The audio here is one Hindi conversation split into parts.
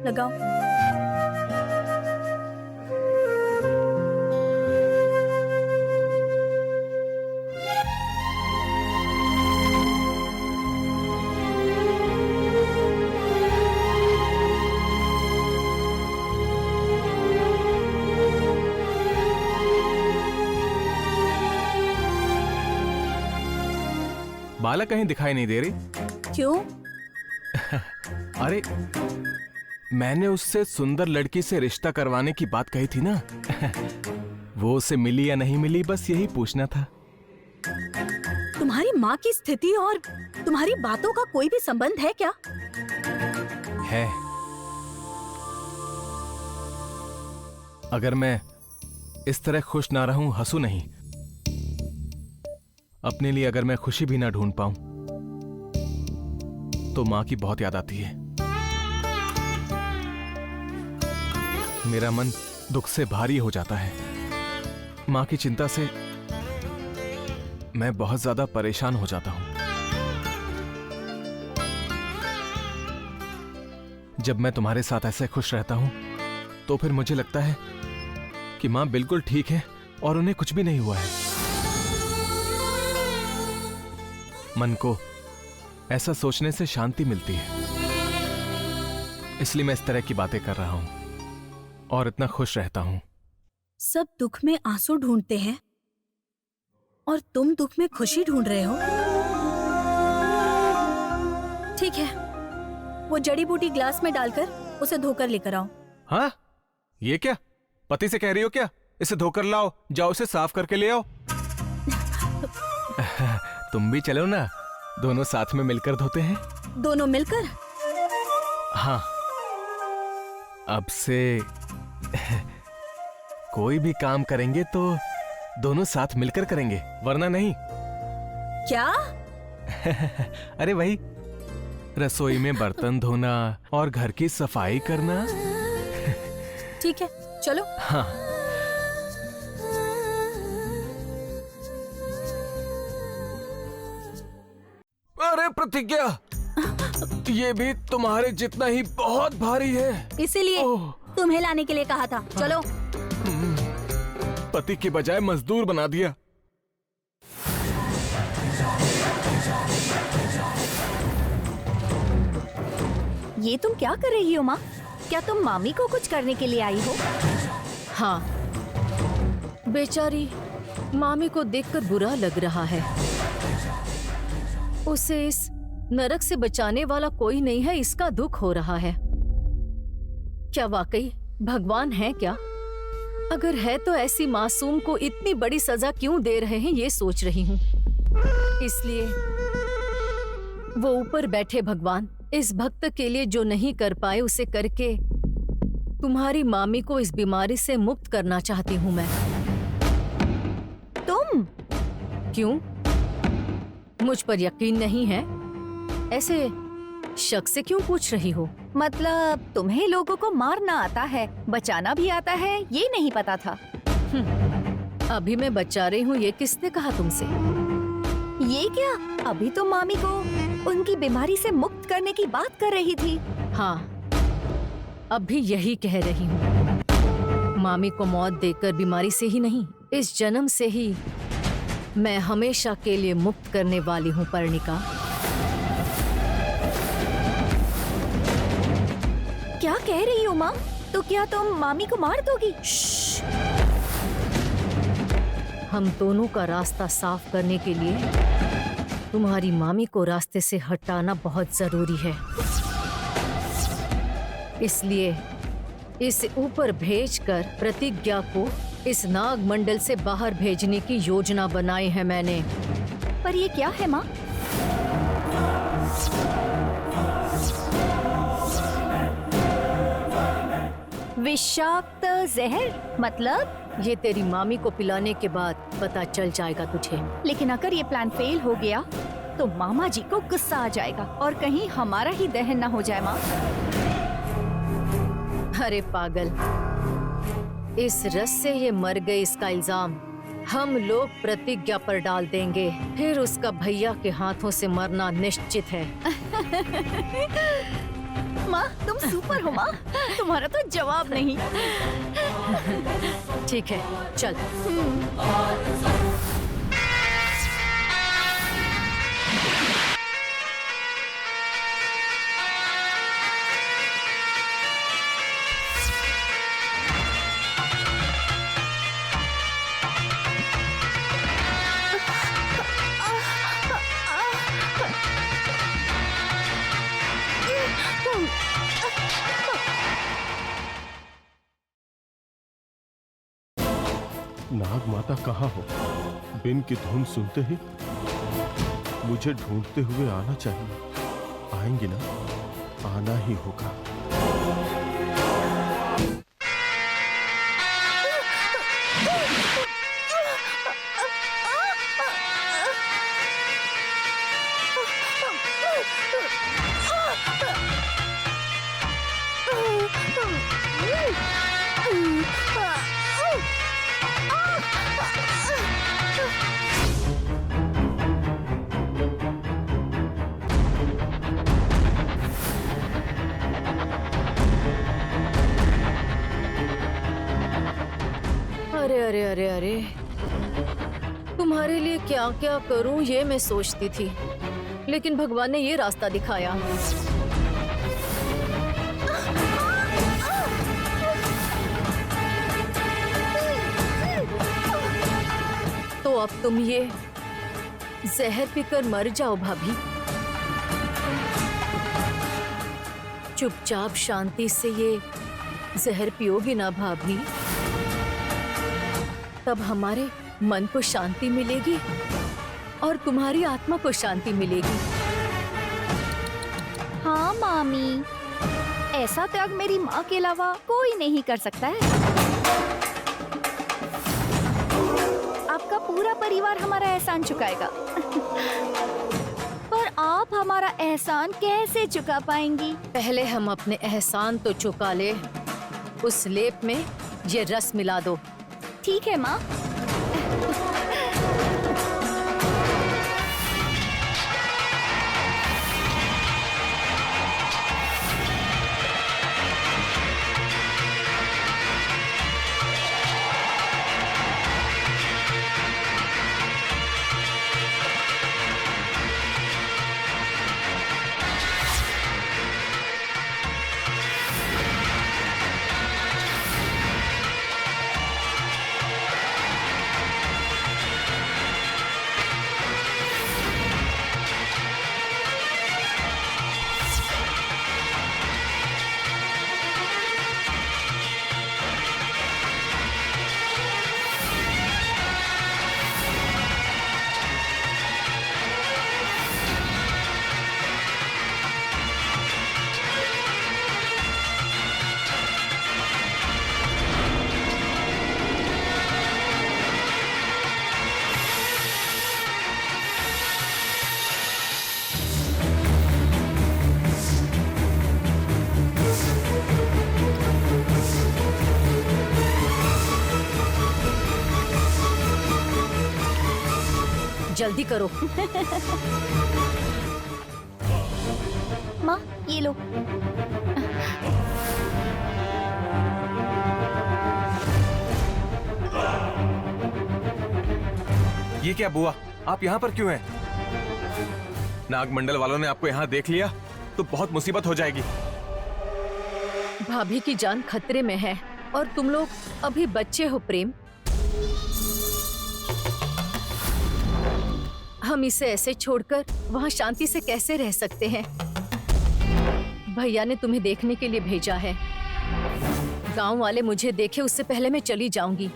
लगाओ। बाला कहीं दिखाई नहीं दे रही। क्यों? अरे मैंने उससे सुंदर लड़की से रिश्ता करवाने की बात कही थी ना। वो उसे मिली या नहीं मिली, बस यही पूछना था। तुम्हारी माँ की स्थिति और तुम्हारी बातों का कोई भी संबंध है क्या? है। अगर मैं इस तरह खुश ना रहूं, हंसू नहीं, अपने लिए अगर मैं खुशी भी ना ढूंढ पाऊं, तो मां की बहुत याद आती है। मेरा मन दुख से भारी हो जाता है। मां की चिंता से मैं बहुत ज्यादा परेशान हो जाता हूं। जब मैं तुम्हारे साथ ऐसे खुश रहता हूं, तो फिर मुझे लगता है कि मां बिल्कुल ठीक है और उन्हें कुछ भी नहीं हुआ है। मन को ऐसा सोचने से शांति मिलती है। इसलिए मैं इस तरह की बातें कर रहा हूं और इतना खुश रहता हूं। सब दुख में आंसू ढूंढते हैं और तुम दुख में खुशी ढूंढ रहे हो। ठीक है, वो जड़ी बूटी ग्लास में डालकर उसे धोकर लेकर आओ। हाँ? ये क्या? पति से कह रही हो क्या? इसे धोकर लाओ, जाओ इसे साफ करके ले आओ। तुम भी चलो ना, दोनों साथ में मिलकर धोते हैं। दोनों मिलकर? हाँ, अब से कोई भी काम करेंगे तो दोनों साथ मिलकर करेंगे, वरना नहीं। क्या? अरे वही, रसोई में बर्तन धोना और घर की सफाई करना। ठीक है, चलो। हाँ। अरे प्रतिज्ञा, ये भी तुम्हारे जितना ही बहुत भारी है। इसीलिए तुम्हें लाने के लिए कहा था। चलो। पति के बजाय मजदूर बना दिया। ये तुम क्या कर रही हो माँ? क्या तुम मामी को कुछ करने के लिए आई हो? हाँ, बेचारी मामी को देखकर बुरा लग रहा है। उसे इस नरक से बचाने वाला कोई नहीं है, इसका दुख हो रहा है। क्या वाकई भगवान है क्या? अगर है तो ऐसी मासूम को इतनी बड़ी सजा क्यों दे रहे हैं, ये सोच रही हूँ। इसलिए वो ऊपर बैठे भगवान इस भक्त के लिए जो नहीं कर पाए उसे करके तुम्हारी मामी को इस बीमारी से मुक्त करना चाहती हूँ मैं। तुम? क्यों? मुझ पर यकीन नहीं है? ऐसे शक से क्यों पूछ रही हो? मतलब तुम्हें लोगों को मारना आता है, बचाना भी आता है, ये नहीं पता था। अभी मैं बचा रही हूँ, ये किसने कहा तुमसे? ये क्या? अभी तो मामी को उनकी बीमारी से मुक्त करने की बात कर रही थी। हाँ, अब भी यही कह रही हूँ। मामी को मौत देकर बीमारी से ही नहीं, इस जन्म से ही मैं हमेशा के लिए मुक्त करने वाली हूँ पर्णिका। क्या कह रही हो माँ? तो क्या तुम मामी को मार दोगी? हम दोनों का रास्ता साफ करने के लिए तुम्हारी मामी को रास्ते से हटाना बहुत जरूरी है। इसलिए इसे ऊपर भेजकर प्रतिज्ञा को इस नाग मंडल से बाहर भेजने की योजना बनाई है मैंने। पर ये क्या है माँ? विषाक्त जहर? मतलब? ये तेरी मामी को पिलाने के बाद पता चल जाएगा तुझे। लेकिन अगर ये प्लान फेल हो गया तो मामा जी को गुस्सा आ जाएगा और कहीं हमारा ही दहन ना हो जाए माँ। अरे पागल, इस रस से ये मर गई इसका इल्जाम हम लोग प्रतिज्ञा पर डाल देंगे, फिर उसका भैया के हाथों से मरना निश्चित है। माँ तुम सुपर हो माँ, तुम्हारा तो जवाब नहीं। ठीक है, चल। नाग माता कहाँ हो? बिन की धुन सुनते ही मुझे ढूंढते हुए आना चाहिए। आएंगी ना? आना ही होगा। अरे अरे अरे अरे, तुम्हारे लिए क्या क्या करूं ये मैं सोचती थी, लेकिन भगवान ने ये रास्ता दिखाया। तो अब तुम ये जहर पीकर मर जाओ भाभी। चुपचाप शांति से ये जहर पियोगी ना भाभी, तब हमारे मन को शांति मिलेगी और तुम्हारी आत्मा को शांति मिलेगी। हाँ मामी, ऐसा त्याग मेरी माँ के अलावा कोई नहीं कर सकता है। आपका पूरा परिवार हमारा एहसान चुकाएगा। पर आप हमारा एहसान कैसे चुका पाएंगी? पहले हम अपने एहसान तो चुका ले, उस लेप में ये रस मिला दो। ठीक है माँ। जल्दी करो। माँ ये लो। ये क्या बुआ, आप यहाँ पर क्यों हैं? नागमंडल वालों ने आपको यहाँ देख लिया तो बहुत मुसीबत हो जाएगी। भाभी की जान खतरे में है और तुम लोग अभी बच्चे हो प्रेम। हम इसे ऐसे छोड़कर वहाँ शांति से कैसे रह सकते हैं? भैया ने तुम्हें देखने के लिए भेजा है। गांव वाले मुझे देखे उससे पहले मैं चली जाऊंगी।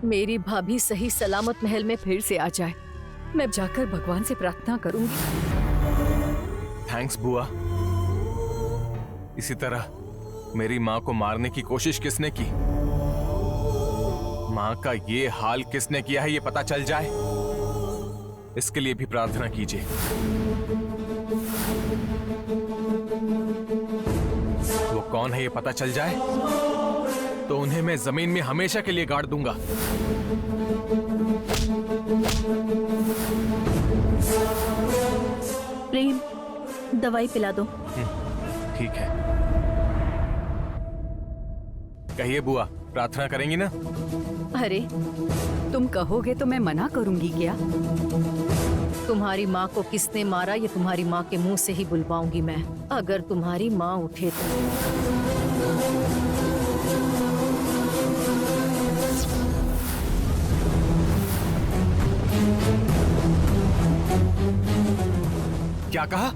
मेरी भाभी सही सलामत महल में फिर से आ जाए, मैं जाकर भगवान से प्रार्थना करूंगी। थैंक्स बुआ। इसी तरह मेरी माँ को मारने की कोशिश किसने की, माँ का ये हाल किसने किया है ये पता चल जाए, इसके लिए भी प्रार्थना कीजिए। वो कौन है ये पता चल जाए तो उन्हें मैं जमीन में हमेशा के लिए गाड़ दूंगा। दवाई पिला दो। ठीक है। कहिए बुआ, प्रार्थना करेंगी ना? अरे तुम कहोगे तो मैं मना करूंगी क्या? तुम्हारी माँ को किसने मारा ये तुम्हारी माँ के मुंह से ही बुलवाऊंगी मैं, अगर तुम्हारी माँ उठे तो। क्या कहा?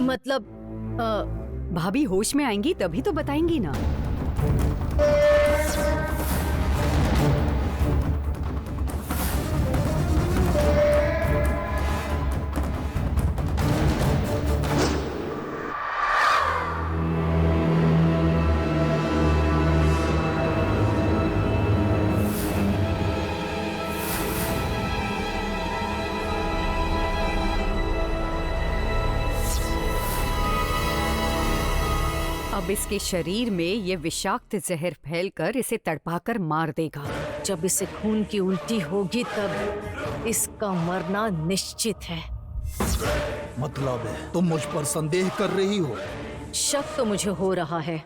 मतलब भाभी होश में आएंगी तभी तो बताएंगी ना। अब इसके शरीर में ये विषाक्त जहर फैलकर इसे तड़पाकर मार देगा। जब इसे खून की उल्टी होगी तब इसका मरना निश्चित है। मतलब तुम मुझ पर संदेह कर रही हो? शक तो मुझे हो रहा है,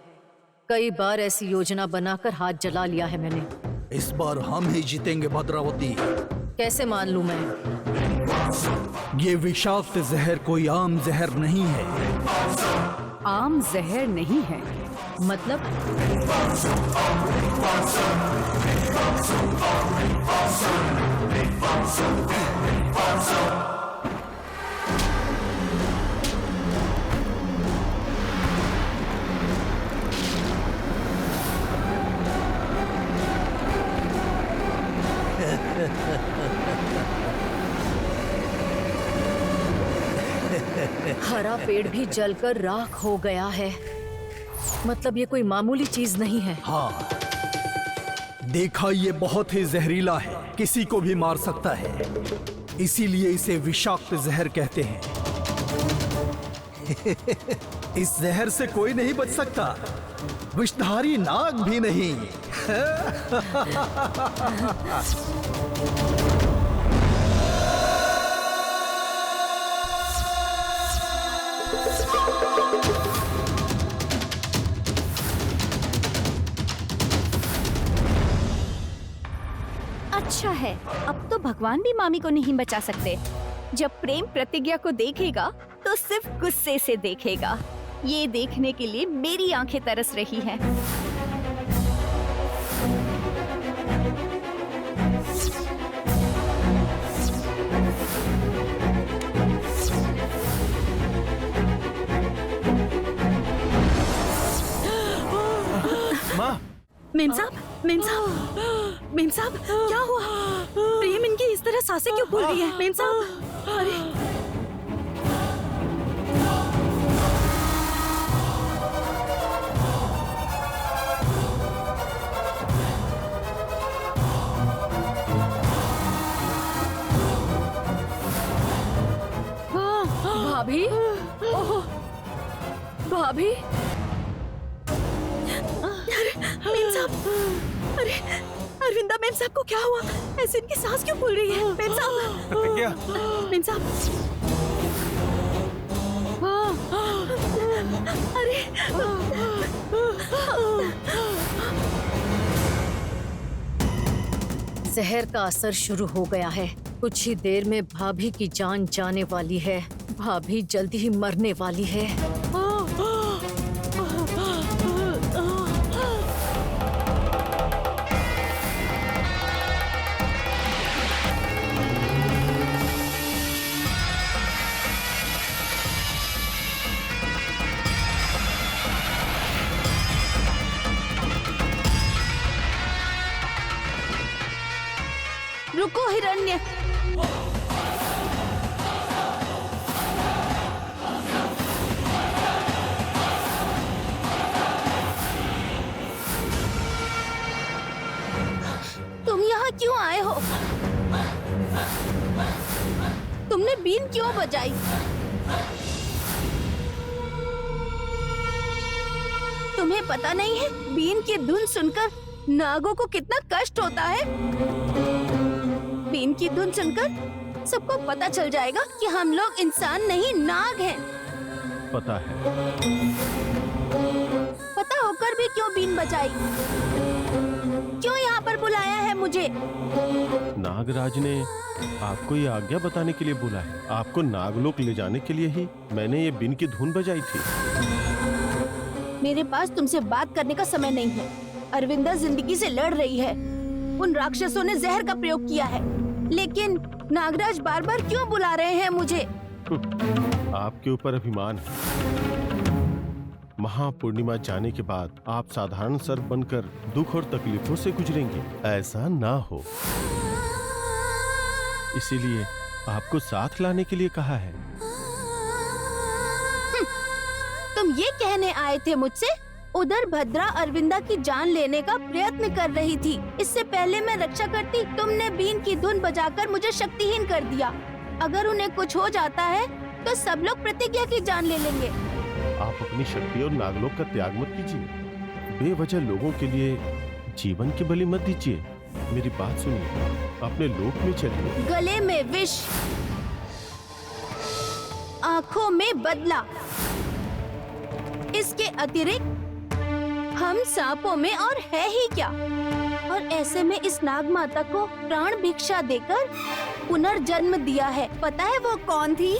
कई बार ऐसी योजना बनाकर हाथ जला लिया है मैंने। इस बार हम ही जीतेंगे भद्रावती। कैसे मान लूं मैं? ये विषाक्त जहर कोई आम जहर नहीं है। आम जहर नहीं है मतलब? हरा पेड़ भी जलकर राख हो गया है, मतलब ये कोई मामूली चीज नहीं है। हाँ, देखा, ये बहुत ही जहरीला है, किसी को भी मार सकता है, इसीलिए इसे विषाक्त जहर कहते हैं। इस जहर से कोई नहीं बच सकता, विषधारी नाग भी नहीं। अच्छा है, अब तो भगवान भी मामी को नहीं बचा सकते। जब प्रेम प्रतिज्ञा को देखेगा तो सिर्फ गुस्से से देखेगा। ये देखने के लिए मेरी आंखें तरस रही हैं। माँ, मेम साहब, मेम साहब, मेम साहब, क्या हुआ? प्रेम इनकी इस तरह सांसें क्यों फूल रही है? मेम साहब, अरे भाभी, ओह, भाभी, मेम साहब, अरे अरविंदा, मेम साहब को क्या हुआ? ऐसे इनकी सांस क्यों फूल रही है? मेम साहब, प्रतिज्ञा, मेम साहब, अरे जहर का असर शुरू हो गया है। कुछ ही देर में भाभी की जान जाने वाली है। भाभी जल्दी ही मरने वाली है। रुको हिरण्य, तुम यहाँ क्यों आए हो? तुमने बीन क्यों बजाई? तुम्हें पता नहीं है बीन की धुन सुनकर नागों को कितना कष्ट होता है? बीन की धुन सुनकर सबको पता चल जाएगा कि हम लोग इंसान नहीं नाग हैं। पता है। पता होकर भी क्यों बीन बजाई? क्यों यहाँ पर बुलाया है मुझे? नागराज ने आपको ये आज्ञा बताने के लिए बुला है। आपको नागलोक ले जाने के लिए ही मैंने ये बीन की धुन बजाई थी। मेरे पास तुमसे बात करने का समय नहीं है। अरविंदा जिंदगी से लड़ रही है। उन राक्षसों ने जहर का प्रयोग किया है, लेकिन नागराज बार बार क्यों बुला रहे हैं मुझे? आपके ऊपर अभिमान है। महापूर्णिमा जाने के बाद आप साधारण सर्प बनकर दुख और तकलीफों से गुजरेंगे, ऐसा ना हो, इसीलिए आपको साथ लाने के लिए कहा है। तुम ये कहने आए थे मुझसे? उधर भद्रा अरविंदा की जान लेने का प्रयत्न कर रही थी। इससे पहले मैं रक्षा करती, तुमने बीन की धुन बजाकर मुझे शक्तिहीन कर दिया। अगर उन्हें कुछ हो जाता है तो सब लोग प्रतिज्ञा की जान ले लेंगे। आप अपनी शक्ति और नागलोक का त्याग मत कीजिए। बेवजह लोगों के लिए जीवन की बलि मत दीजिए। मेरी बात सुनिए, अपने लोक में चलिए। गले में विष, आँखों में बदला, इसके अतिरिक्त हम सांपों में और है ही क्या? और ऐसे में इस नाग माता को प्राण भिक्षा देकर पुनर्जन्म दिया है। पता है वो कौन थी?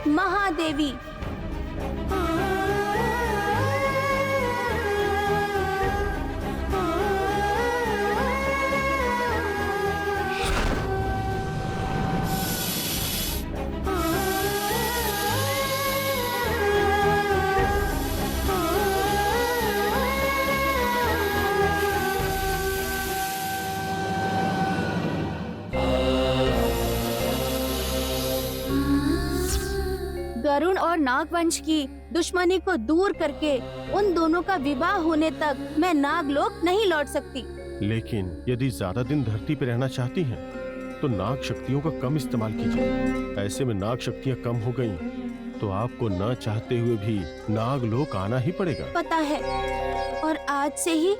महादेवी। गरुण और नागवंश की दुश्मनी को दूर करके उन दोनों का विवाह होने तक मैं नागलोक नहीं लौट सकती। लेकिन यदि ज्यादा दिन धरती पर रहना चाहती हैं, तो नाग शक्तियों का कम इस्तेमाल कीजिए। ऐसे में नाग शक्तियाँ कम हो गईं, तो आपको न चाहते हुए भी नागलोक आना ही पड़ेगा। पता है, और आज से ही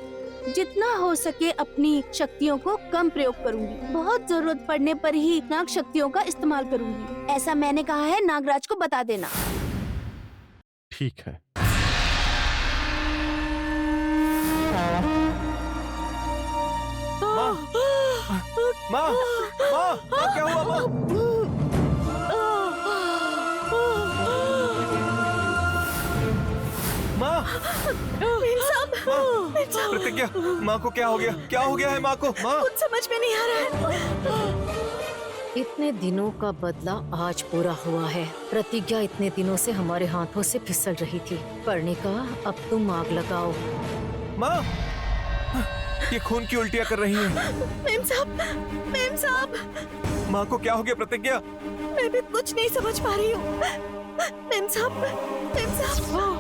जितना हो सके अपनी शक्तियों को कम प्रयोग करूंगी। बहुत जरूरत पड़ने पर ही नाग शक्तियों का इस्तेमाल करूंगी। ऐसा मैंने कहा है, नागराज को बता देना। ठीक है। माँ, क्या हुआ माँ? माँ, प्रतिज्ञा, माँ को क्या हो गया? क्या हो गया है माँ को? माँ, कुछ समझ में नहीं आ रहा है। इतने दिनों का बदला आज पूरा हुआ है। प्रतिज्ञा इतने दिनों से हमारे हाथों से फिसल रही थी। पर्णिका, अब तुम आग लगाओ। माँ, ये खून की उल्टियाँ कर रही है। मेम साहब, माँ को क्या हो गया प्रतिज्ञा? मैं भी कुछ नहीं समझ पा रही हूँ। मेम साहब, माँ,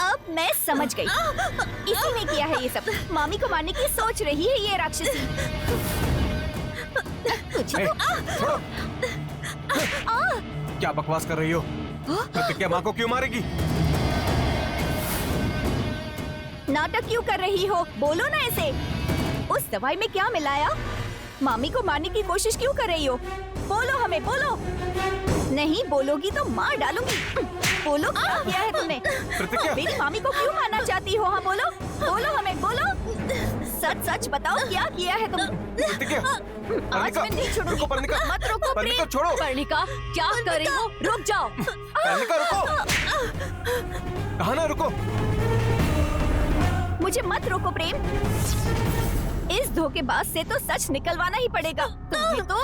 अब मैं समझ गई। इसी ने किया है ये सब। मामी को मारने की सोच रही है ये राक्षसी। छोड़ो। क्या बकवास कर रही हो? प्रतिज्ञा माँ को क्यों मारेगी? नाटक क्यों कर रही हो? बोलो ना ऐसे। उस दवाई में क्या मिलाया? मामी को मारने की कोशिश क्यों कर रही हो? बोलो हमें, बोलो। नहीं बोलोगी तो मार डालूंगी। बोलो क्या किया है तुमने? मेरी मामी को क्यों मारना चाहती हो? हाँ बोलो, बोलो हमें, बोलो। सच सच बताओ क्या किया है तुम? आज मैं नहीं छोड़ूंगी। मत रोको पर्णिका, प्रेम। छोड़ो। पर्णिका, क्या कर रही हो? रुक जाओ। पर्णिका, रुको। कहाँ ना रुको। मुझे मत रोको प्रेम। इस धोखेबाज से तो सच निकलवाना ही पड़ेगा। तुम्हें तो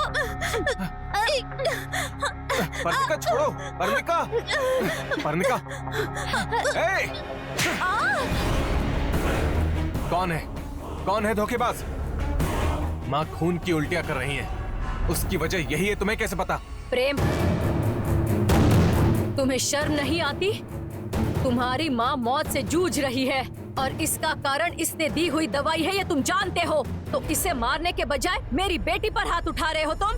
पर्णिका, छोड़ो। पर्णिका। ए! कौन है धोखेबाज? माँ खून की उल्टियाँ कर रही है। उसकी वजह यही है, तुम्हें कैसे पता? प्रेम, तुम्हें शर्म नहीं आती? तुम्हारी माँ मौत से जूझ रही है और इसका कारण इसने दी हुई दवाई है, ये तुम जानते हो। तो इसे मारने के बजाय मेरी बेटी पर हाथ उठा रहे हो तुम।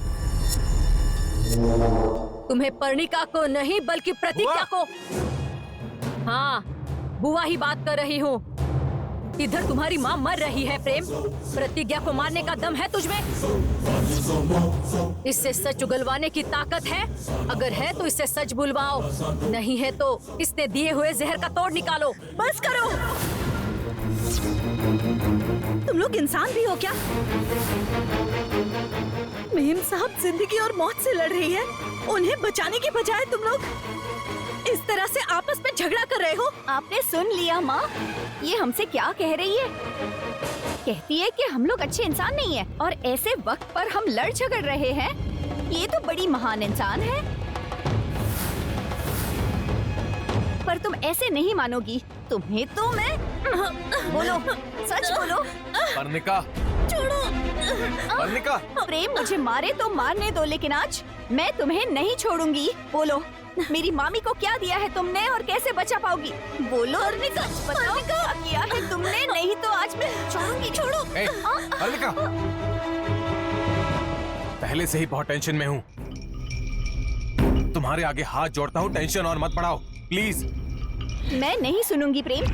तुम्हें पर्णिका को नहीं बल्कि प्रतिज्ञा को। हाँ, बुआ ही बात कर रही हूँ। इधर तुम्हारी माँ मर रही है प्रेम। प्रतिज्ञा को मारने का दम है तुझमें? इससे सच उगलवाने की ताकत है? अगर है तो इससे सच बुलवाओ, नहीं है तो इसने दिए हुए जहर का तोड़ निकालो। बस करो। तुम लोग इंसान भी हो क्या? मेम साहब जिंदगी और मौत से लड़ रही है, उन्हें बचाने की बजाय तुम लोग इस तरह से आपस में झगड़ा कर रहे हो। आपने सुन लिया माँ, ये हमसे क्या कह रही है? कहती है कि हम लोग अच्छे इंसान नहीं है और ऐसे वक्त पर हम लड़ झगड़ रहे हैं। ये तो बड़ी महान इंसान है। पर तुम ऐसे नहीं मानोगी, तुम्हें तो मैं बोलो, सच बोलो। पर्णिका, छोड़ो। पर्णिका। प्रेम मुझे मारे तो मारने दो, लेकिन आज मैं तुम्हें नहीं छोड़ूंगी। बोलो, मेरी मामी को क्या दिया है तुमने और कैसे बचा पाओगी? बोलो, सच बताओ, क्या किया है तुमने? नहीं तो आज मैं छोड़ूंगी। छोड़ो। ए, पर्णिका, पहले से ही बहुत टेंशन में हूँ। तुम्हारे आगे हाथ जोड़ता हूँ, टेंशन और मत बढ़ाओ प्लीज। मैं नहीं सुनूंगी प्रेम,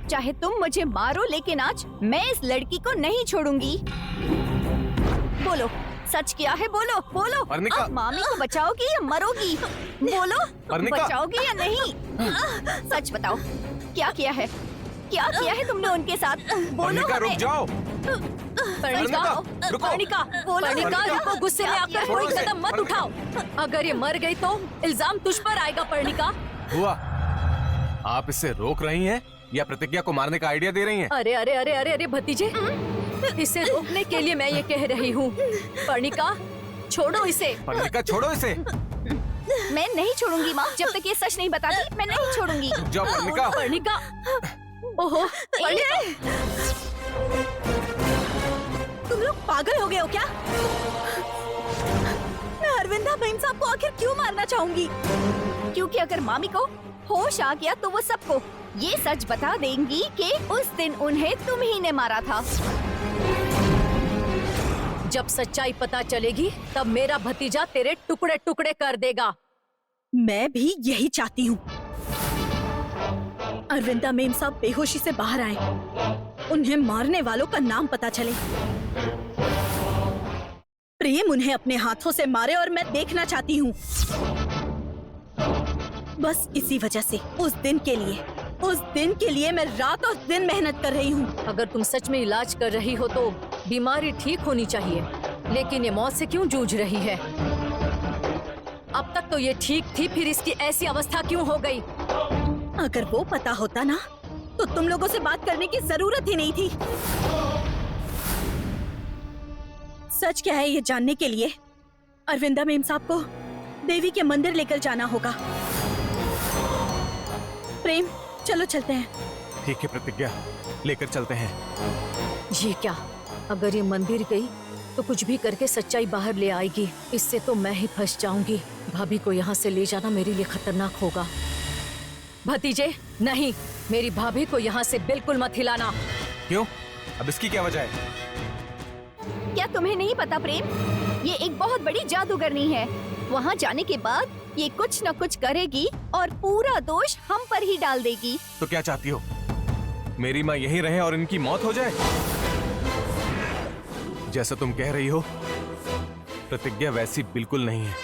चाहे तुम मुझे मारो, लेकिन आज मैं इस लड़की को नहीं छोड़ूंगी। बोलो, सच क्या है? बोलो बोलो। पर्णिका। आप मामी को बचाओगी या मरोगी? बोलो, पर्णिका। बचाओगी या नहीं? सच बताओ, क्या किया है? क्या किया है तुमने उनके साथ? बोलो पर्णिका, रुक हमें। जाओ। पर्णिका, रुको। पर्णिका, बोलो, पर्णिका, पर्णिका। रुको, गुस्से में आकर क्या कोई किया? कदम मत पर्णिका। उठाओ। अगर ये मर गई तो इल्जाम तुझ पर आएगा पर्णिका। हुआ, आप इसे रोक रही हैं या प्रतिज्ञा को मारने का आइडिया दे रही हैं? अरे अरे अरे अरे अरे भतीजे, इसे रोकने के लिए मैं ये कह रही हूँ। पर्णिका, छोड़ो इसे। पर्णिका, छोड़ो इसे। मैं नहीं छोड़ूंगी माँ, जब तक ये सच नहीं बताती मैं नहीं छोड़ूंगी। रुक जाओ पर्णिका। पर्णिका, ओहो पर्णिका, तुम लोग पागल हो गए हो क्या? मैं अरविंदा बहन साहब को आखिर क्यों मारना चाहूंगी? क्योंकि अगर मामी को होश आ गया तो वो सबको ये सच बता देंगी कि उस दिन उन्हें तुम ही ने मारा था। जब सच्चाई पता चलेगी तब मेरा भतीजा तेरे टुकड़े टुकड़े कर देगा। मैं भी यही चाहती हूँ। अरविंदा मेम साहब बेहोशी से बाहर आए, उन्हें मारने वालों का नाम पता चले, प्रेम उन्हें अपने हाथों से मारे और मैं देखना चाहती हूँ। बस इसी वजह से उस दिन के लिए मैं रात और दिन मेहनत कर रही हूँ। अगर तुम सच में इलाज कर रही हो तो बीमारी ठीक होनी चाहिए, लेकिन ये मौत से क्यों जूझ रही है? अब तक तो ये ठीक थी, फिर इसकी ऐसी अवस्था क्यों हो गई? अगर वो पता होता ना तो तुम लोगों से बात करने की जरूरत ही नहीं थी। सच क्या है ये जानने के लिए अरविंदा मेम साहब को देवी के मंदिर लेकर जाना होगा। प्रेम, चलो चलते हैं। ठीक है प्रतिज्ञा, लेकर चलते हैं। ये क्या? अगर ये मंदिर गई तो कुछ भी करके सच्चाई बाहर ले आएगी। इससे तो मैं ही फंस जाऊंगी। भाभी को यहाँ से ले जाना मेरे लिए खतरनाक होगा। भतीजे, नहीं, मेरी भाभी को यहाँ से बिल्कुल मत हिलाना। क्यों? अब इसकी क्या वजह है? क्या तुम्हें नहीं पता प्रेम, ये एक बहुत बड़ी जादूगरनी है। वहाँ जाने के बाद ये कुछ न कुछ करेगी और पूरा दोष हम पर ही डाल देगी। तो क्या चाहती हो? मेरी माँ यहीं रहे और इनकी मौत हो जाए? जैसा तुम कह रही हो, प्रतिज्ञा वैसी बिल्कुल नहीं है।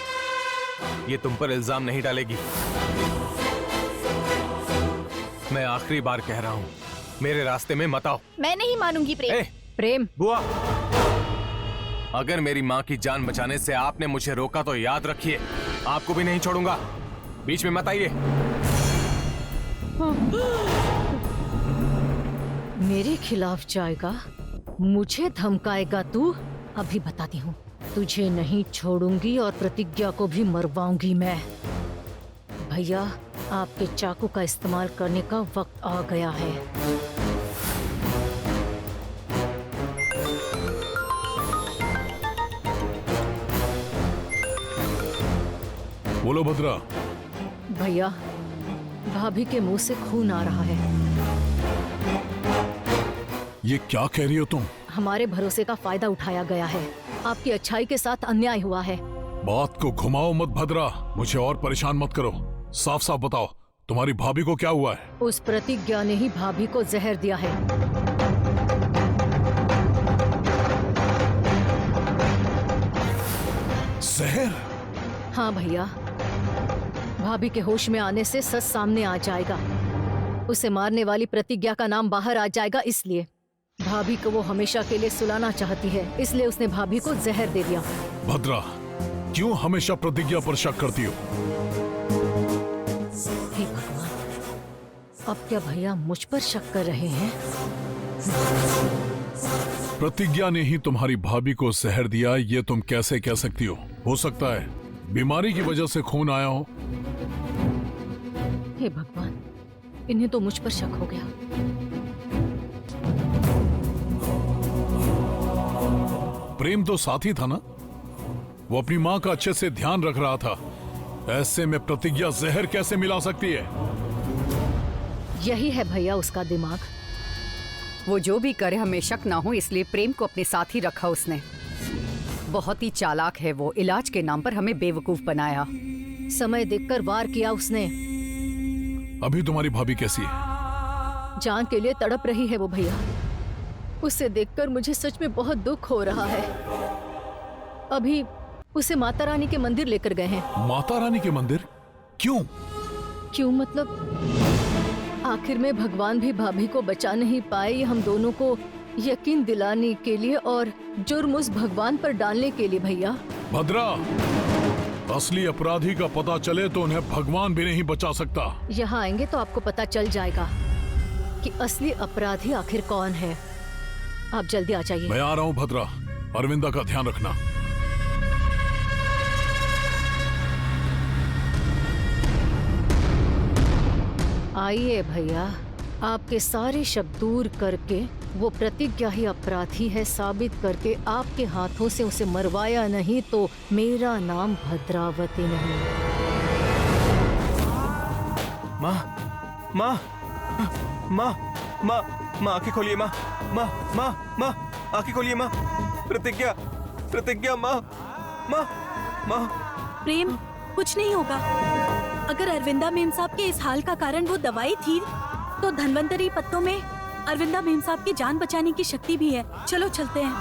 ये तुम पर इल्जाम नहीं डालेगी। मैं आखिरी बार कह रहा हूँ, मेरे रास्ते में मत आओ। मैं नहीं मानूंगी प्रेम। ए, प्रेम, बुआ, अगर मेरी माँ की जान बचाने से आपने मुझे रोका तो याद रखिए, आपको भी नहीं छोड़ूंगा। बीच में मत आइए। मेरे खिलाफ जाएगा, मुझे धमकाएगा तू? अभी बताती हूँ, तुझे नहीं छोड़ूंगी और प्रतिज्ञा को भी मरवाऊंगी मैं। भैया, आपके चाकू का इस्तेमाल करने का वक्त आ गया है। बोलो भद्रा। भैया, भाभी के मुंह से खून आ रहा है। ये क्या कह रही हो तुम? हमारे भरोसे का फायदा उठाया गया है। आपकी अच्छाई के साथ अन्याय हुआ है। बात को घुमाओ मत भद्रा, मुझे और परेशान मत करो। साफ साफ बताओ, तुम्हारी भाभी को क्या हुआ है? उस प्रतिज्ञा ने ही भाभी को जहर दिया है। जहर? हाँ भैया, भाभी के होश में आने से सच सामने आ जाएगा। उसे मारने वाली प्रतिज्ञा का नाम बाहर आ जाएगा, इसलिए भाभी को वो हमेशा के लिए सुलाना चाहती है, इसलिए उसने भाभी को जहर दे दिया। भद्रा, क्यों हमेशा प्रतिज्ञा पर शक करती हो? हे भगवान, अब क्या भैया मुझ पर शक कर रहे हैं? प्रतिज्ञा ने ही तुम्हारी भाभी को जहर दिया, ये तुम कैसे कह सकती हो? हो सकता है बीमारी की वजह से खून आया हो। हे भगवान, इन्हें तो मुझ पर शक हो गया। प्रेम तो साथी था ना, वो अपनी माँ का अच्छे से ध्यान रख रहा था। ऐसे में प्रतिज्ञा जहर कैसे मिला सकती है? यही है भैया उसका दिमाग। वो जो भी करे हमें शक ना हो, इसलिए प्रेम को अपने साथ ही रखा उसने। बहुत ही चालाक है वो, इलाज के नाम पर हमें बेवकूफ बनाया। समय देखकर वार किया उसने। अभी तुम्हारी भाभी कैसी है? जान के लिए तड़प रही है वो भैया। उसे देखकर मुझे सच में बहुत दुख हो रहा है। अभी उसे माता रानी के मंदिर लेकर गए हैं। माता रानी के मंदिर? क्यों? क्यों मतलब आखिर में भगवान भी भाभी को बचा नहीं पाए, ये हम दोनों को यकीन दिलाने के लिए और जुर्म उस भगवान पर डालने के लिए। भैया भद्रा, असली अपराधी का पता चले तो उन्हें भगवान भी नहीं बचा सकता। यहाँ आएंगे तो आपको पता चल जाएगा कि असली अपराधी आखिर कौन है। आप जल्दी आ जाइए। मैं आ रहा हूँ भद्रा, अरविंदा का ध्यान रखना। आइए भैया, आपके सारे शक दूर करके वो प्रतिज्ञा ही अपराधी है साबित करके आपके हाथों से उसे मरवाया नहीं तो मेरा नाम भद्रावती नहीं। माँ, माँ, माँ, माँ, माँ आंखें खोलिए माँ, माँ, माँ, माँ आंखें खोलिए माँ। प्रतिज्ञा, प्रतिज्ञा, माँ, माँ, माँ। प्रेम, कुछ नहीं होगा। अगर अरविंदा मेम साहब के इस हाल का कारण वो दवाई थी, तो धन्वंतरी पत्तों में अरविंदा मेम साहब की जान बचाने की शक्ति भी है। चलो चलते हैं।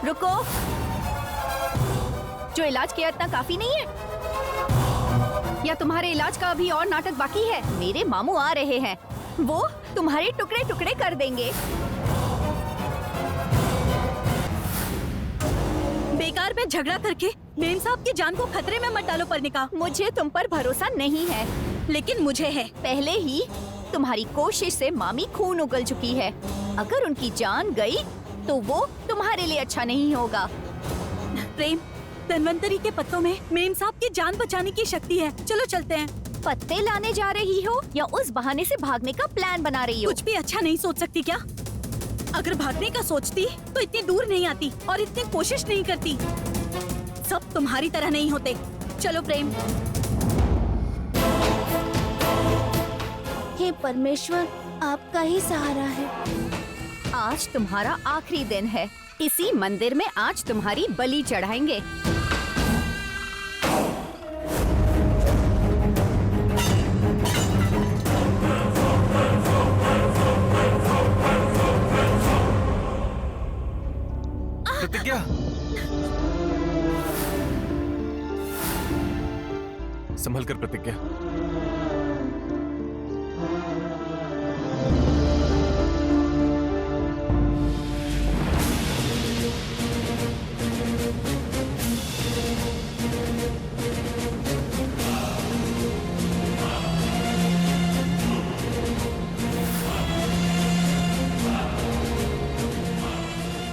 रुको, जो इलाज किया इतना काफी नहीं है? या तुम्हारे इलाज का अभी और नाटक बाकी है? मेरे मामू आ रहे हैं, वो तुम्हारे टुकड़े टुकड़े कर देंगे। बेकार में झगड़ा करके मेम साहब की जान को खतरे में मत डालो पर्णिका। मुझे तुम पर भरोसा नहीं है। लेकिन मुझे है। पहले ही तुम्हारी कोशिश से मामी खून उगल चुकी है। अगर उनकी जान गई तो वो तुम्हारे लिए अच्छा नहीं होगा। प्रेम, धन्वंतरी के पत्तों में मेम साहब की जान बचाने की शक्ति है। चलो चलते हैं। पत्ते लाने जा रही हो या उस बहाने से भागने का प्लान बना रही हो? कुछ भी अच्छा नहीं सोच सकती क्या? अगर भागने का सोचती तो इतनी दूर नहीं आती और इतनी कोशिश नहीं करती। सब तुम्हारी तरह नहीं होते। चलो प्रेम। हे परमेश्वर, आपका ही सहारा है। आज तुम्हारा आखिरी दिन है। इसी मंदिर में आज तुम्हारी बलि चढ़ाएंगे। प्रतिज्ञा, संभल कर प्रतिज्ञा।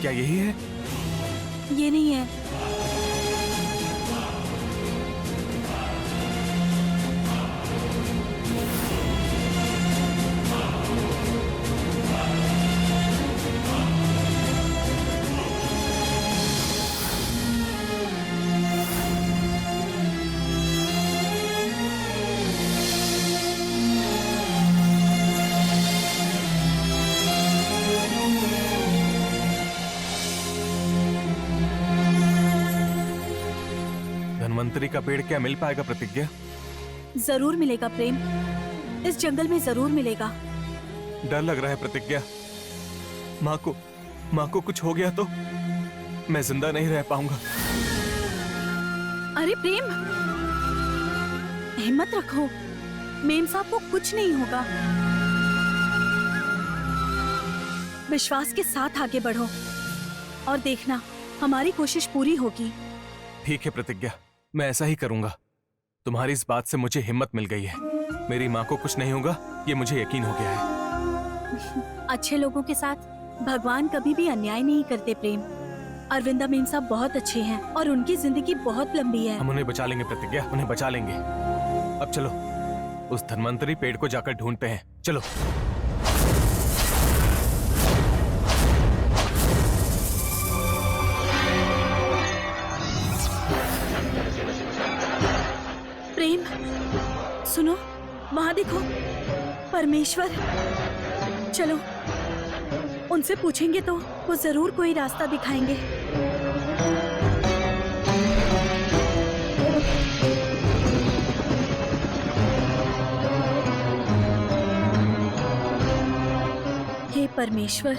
क्या यही है? ये नहीं है। धन्वंतरी का पेड़ क्या मिल पाएगा प्रतिज्ञा? जरूर मिलेगा प्रेम, इस जंगल में जरूर मिलेगा। डर लग रहा है प्रतिज्ञा। माँ को कुछ हो गया तो मैं जिंदा नहीं रह पाऊंगा। अरे प्रेम, हिम्मत रखो, मेम साहब को कुछ नहीं होगा। विश्वास के साथ आगे बढ़ो और देखना हमारी कोशिश पूरी होगी। ठीक है प्रतिज्ञा, मैं ऐसा ही करूंगा। तुम्हारी इस बात से मुझे हिम्मत मिल गई है। मेरी माँ को कुछ नहीं होगा, ये मुझे यकीन हो गया है। अच्छे लोगों के साथ भगवान कभी भी अन्याय नहीं करते प्रेम। अरविंदा मेम साहब बहुत अच्छे हैं और उनकी जिंदगी बहुत लंबी है। हम उन्हें बचा लेंगे प्रतिज्ञा, उन्हें बचा लेंगे। अब चलो उस धन्वंतरी पेड़ को जाकर ढूंढते हैं। चलो। प्रेम सुनो, वहां देखो, परमेश्वर। चलो उनसे पूछेंगे तो वो जरूर कोई रास्ता दिखाएंगे। हे परमेश्वर,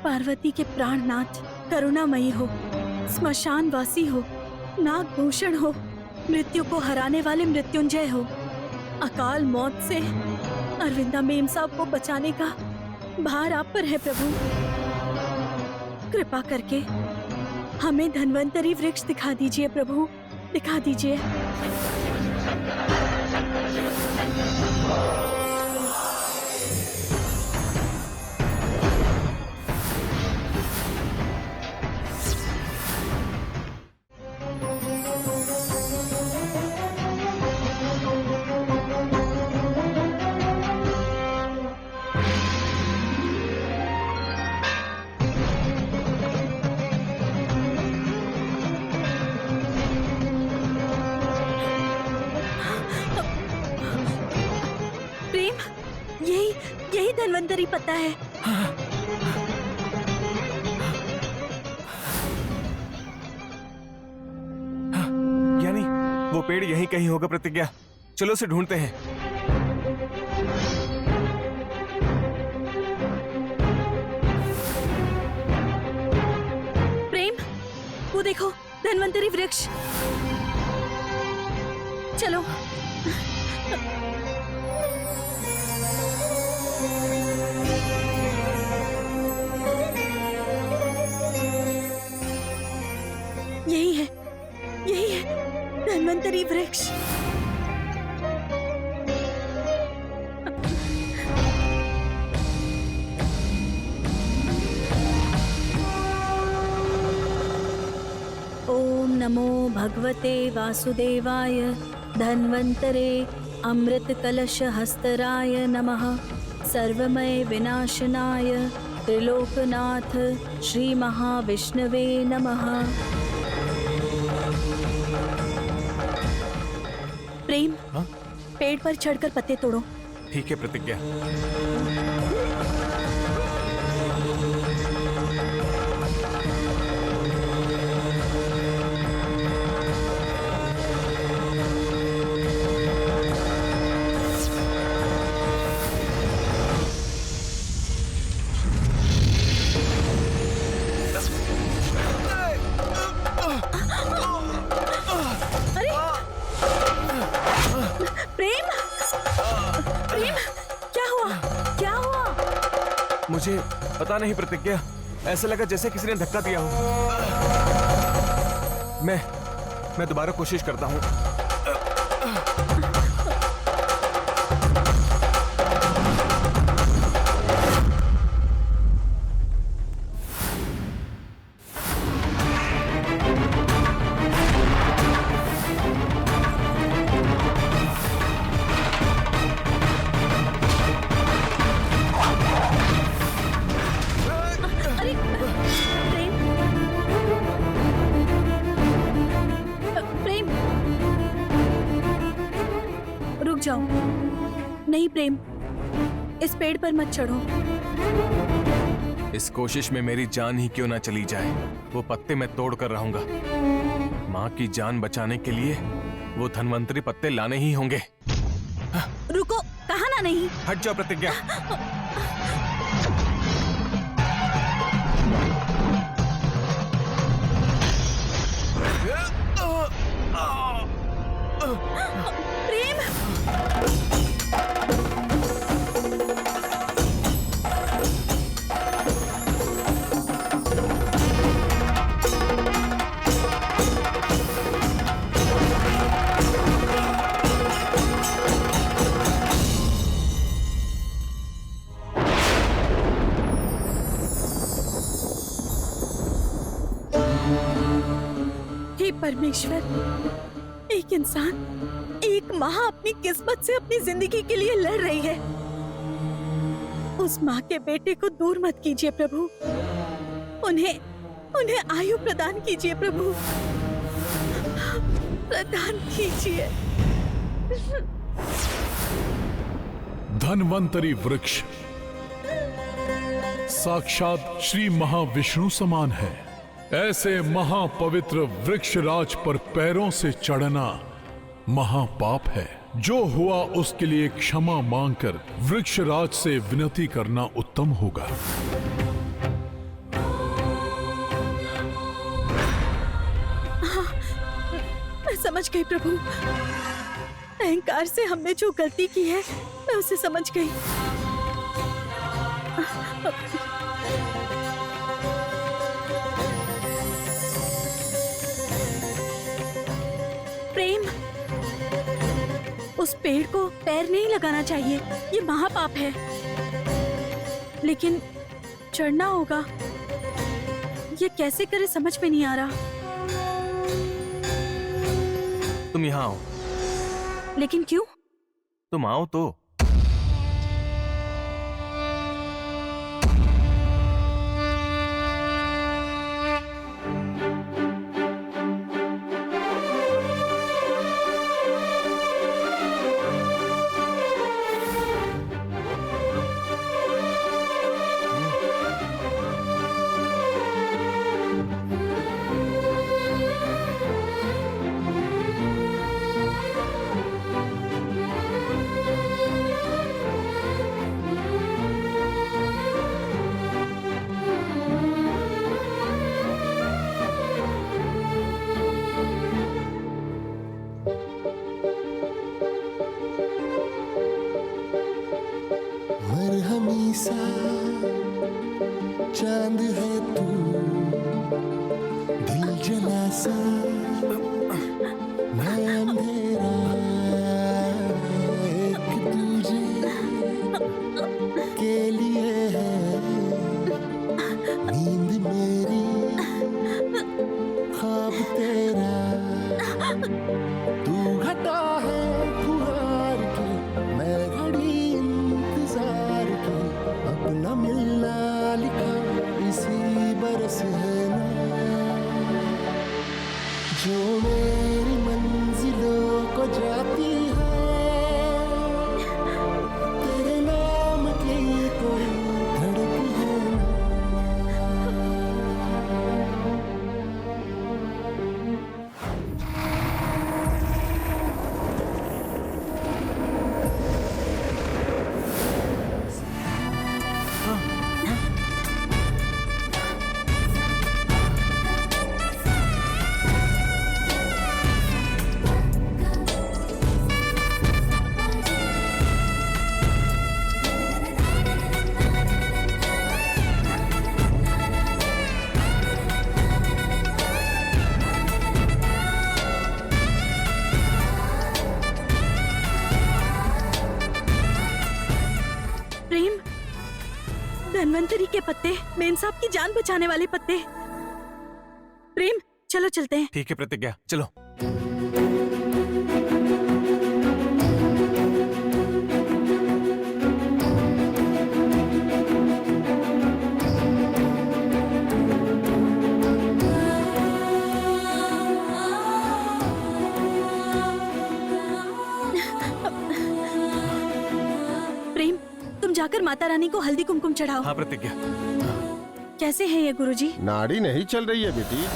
पार्वती के प्राणनाथ, करुणामयी हो, स्मशान वासी हो, नागभूषण हो, मृत्यु को हराने वाले मृत्युंजय हो। अकाल मौत से अरविंदा मेम साहब को बचाने का भार आप पर है प्रभु। कृपा करके हमें धन्वंतरी वृक्ष दिखा दीजिए प्रभु, दिखा दीजिए। यही धन्वंतरी पता है। यानी वो पेड़ यहीं कहीं होगा प्रतिज्ञा। चलो उसे ढूंढते हैं। प्रेम, वो देखो धन्वंतरी वृक्ष। चलो। यही है धन्वंतरी वृक्ष। ओम नमो भगवते वासुदेवाय धन्वंतरे अमृत कलश हस्तराय नमः। सर्वमय विनाशनाय त्रिलोकनाथ श्री महाविष्णवे नमः। प्रेम, पेड़ पर चढ़कर पत्ते तोड़ो। ठीक है प्रतिज्ञा। मुझे पता नहीं प्रतिज्ञा, ऐसा लगा जैसे किसी ने धक्का दिया हो। मैं दोबारा कोशिश करता हूँ। जाओ। नहीं प्रेम, इस पेड़ पर मत चढ़ो। इस कोशिश में मेरी जान ही क्यों ना चली जाए, वो पत्ते मैं तोड़ कर रहूंगा। माँ की जान बचाने के लिए वो धन्वंतरी पत्ते लाने ही होंगे। रुको, कहा ना नहीं। हट जाओ प्रतिज्ञा। प्रेम, हे परमेश्वर, एक इंसान, एक माँ अपनी किस्मत से अपनी जिंदगी के लिए लड़ रही है। उस माँ के बेटे को दूर मत कीजिए प्रभु, उन्हें आयु प्रदान कीजिए प्रभु, प्रदान कीजिए। धन्वंतरी वृक्ष साक्षात श्री महाविष्णु समान है। ऐसे महापवित्र वृक्षराज पर पैरों से चढ़ना महापाप है। जो हुआ उसके लिए क्षमा मांगकर वृक्षराज से विनती करना उत्तम होगा। मैं समझ गई प्रभु, अहंकार से हमने जो गलती की है मैं उसे समझ गई। प्रेम, उस पेड़ को पैर नहीं लगाना चाहिए, ये महापाप है। लेकिन चढ़ना होगा, ये कैसे करे समझ में नहीं आ रहा। तुम यहाँ आओ। लेकिन क्यों? तुम आओ तो। चांद है तू, दिल जला सा मैं अंधेरा, एक तुझे के लिए है नींद मेरी, ख्वाब तेरा। तू घटा है फुहार के, मैं घड़ी इंतजार के, अपना मिलना लिखा इसी बरस है ना, जो मेरी मंजिलों को जाती है, तेरे नाम की कोई धड़क है ना। धन्वंतरी के पत्ते, मेन साहब की जान बचाने वाले पत्ते। प्रेम, चलो चलते हैं। ठीक है प्रतिज्ञा, चलो। प्रेम, तुम जाकर माता रानी को हल्दी कुमकुम चढ़ाओ। हाँ प्रतिज्ञा। कैसे है ये गुरुजी? नाड़ी नहीं चल रही है बेटी।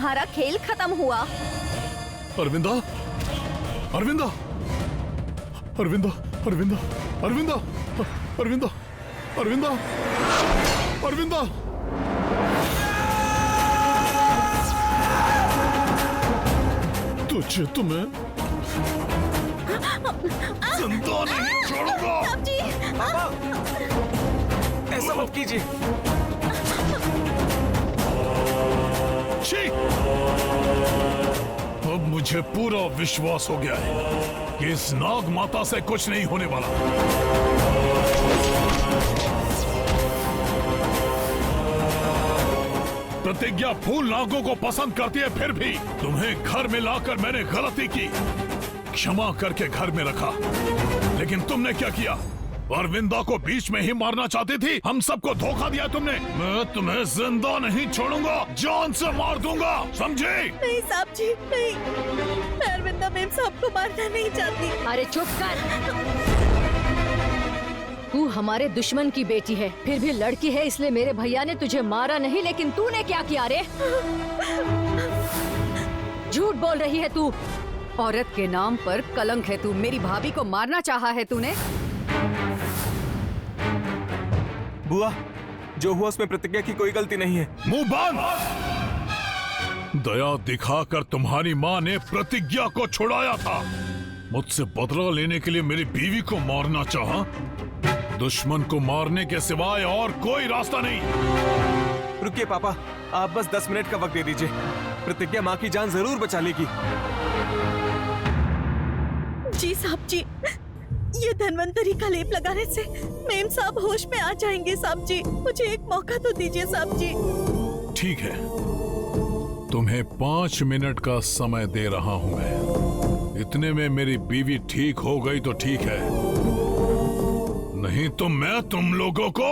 तुम्हारा खेल खत्म हुआ। अरविंदा, अरविंदा, अरविंदा, अरविंदा, अरविंदा, अरविंदा, अरविंदा, अरविंदा। तुझे तुम्हें जिंदा नहीं छोड़ूंगा। पापा, ऐसा मत कीजिए। छी! अब मुझे पूरा विश्वास हो गया है कि इस नाग माता से कुछ नहीं होने वाला। प्रतिज्ञा फूल नागों को पसंद करती है, फिर भी तुम्हें घर में लाकर मैंने गलती की, क्षमा करके घर में रखा। लेकिन तुमने क्या किया? अरविंदा को बीच में ही मारना चाहती थी। हम सबको धोखा दिया तुमने। मैं तुम्हें जिंदा नहीं छोड़ूंगा, जान से मार दूंगा, समझे? नहीं साहब जी, नहीं, मैं अरविंदा मेम साहब को मारना नहीं चाहती। अरे चुप कर। तू हमारे दुश्मन की बेटी है, फिर भी लड़की है, इसलिए मेरे भैया ने तुझे मारा नहीं। लेकिन तूने क्या किया रे? झूठ बोल रही है तू। औरत के नाम पर कलंक है तू। मेरी भाभी को मारना चाहा है तूने। बुआ, जो हुआ उसमें प्रतिज्ञा की कोई गलती नहीं है। मुंह बंद! दया दिखाकर तुम्हारी माँ ने प्रतिज्ञा को छुड़ाया था। मुझसे बदला लेने के लिए मेरी बीवी को मारना चाहा। दुश्मन को मारने के सिवाय और कोई रास्ता नहीं। रुकिए पापा, आप बस 10 मिनट का वक्त दे दीजिए। प्रतिज्ञा माँ की जान जरूर बचा लेगी। जी साहब जी, ये धन्वंतरी का लेप लगाने से मेम साहब होश में आ जाएंगे। साहब जी, मुझे एक मौका तो दीजिए साहब जी। ठीक है, तुम्हें 5 मिनट का समय दे रहा हूं मैं। इतने में मेरी बीवी ठीक हो गई तो ठीक है, नहीं तो मैं तुम लोगों को